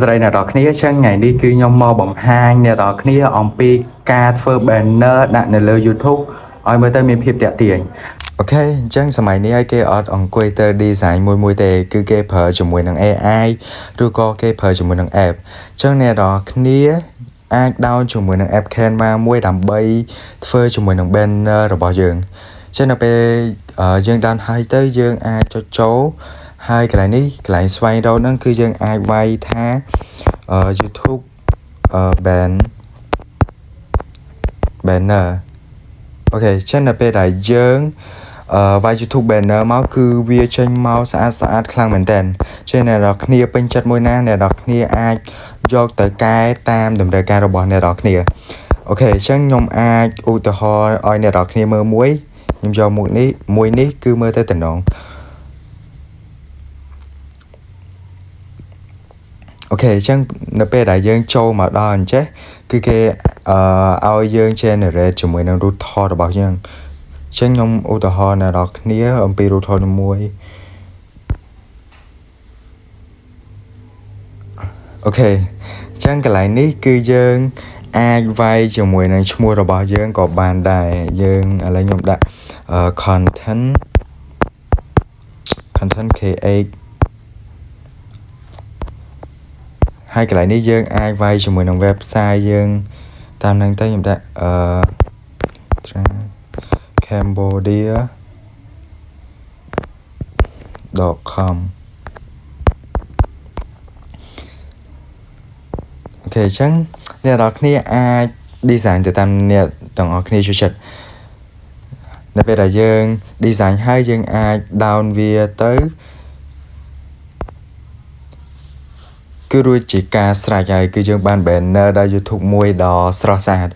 ស្រីអ្នកនរគ្នាចឹងថ្ងៃនេះគឺខ្ញុំមកបង្ហាញអ្នកនរគ្នាអំពីការធ្វើ banner ដាក់នៅលើ YouTube ឲ្យមើលទៅមានភាពតាក់ទាញអូខេអញ្ចឹងសម័យនេះឲ្យគេអត់អង្គុយទៅ design មួយទេគឺគេប្រើជាមួយនឹង AI ឬក៏គេប្រើជាមួយនឹង app អញ្ចឹងអ្នកនរគ្នាអាច down ជាមួយនឹង app Canva មួយដើម្បីធ្វើជាមួយនឹង banner របស់យើងចឹងនៅពេលយើង down ហើយទៅយើងអាចចុចចូលហើយកន្លែងនេះកន្លែងស្វែងរកហ្នឹងគឺយើងអាចវាយថា YouTube banner អូខេចឹងនៅពេលដែលយើងវាយ YouTube banner មកគឺវាចេញមកស្អាតខ្លាំងមែនតើចឹងអ្នកនរគ្នាពេញចិត្តមួយណាអ្នកនរគ្នាអាចយកទៅកែតាមតម្រូវការរបស់អ្នកនរគ្នាអូខេអញ្ចឹងខ្ញុំអាចឧទាហរណ៍ឲ្យអ្នកនរគ្នាមើលមួយខ្ញុំយកមុខនេះគឺមើលទៅតំណងអូខេអញ្ចឹងនៅពេលដែលយើងចូលមកដល់អញ្ចេះគឺគេឲ្យយើង generate ជាមួយនឹង root thought របស់យើងអញ្ចឹងខ្ញុំឧទាហរណ៍អ្នកនរគ្នាអំពី root thought មួយអូខេអញ្ចឹងកន្លែងនេះគឺយើងអាចវាយជាមួយនឹងឈ្មោះរបស់យើងក៏បានដែរយើងឥឡូវខ្ញុំដាក់ content kh ហើយកន្លែងនេះយើងអាចវាយជាមួយនឹង website យើងតាមហ្នឹងទៅខ្ញុំដាក់cambodia.com អូខេអញ្ចឹងអ្នកនរគ្នាអាច design ទៅតាមអ្នកទាំងអស់គ្នាចូលចិត្តនៅពេលដែលយើង design ហើយយើងអាច down វាទៅគឺរួចជាការស្រេចហើយគឺយើងបាន banner ដល់ YouTube មួយដ៏ស្រស់ស្អាត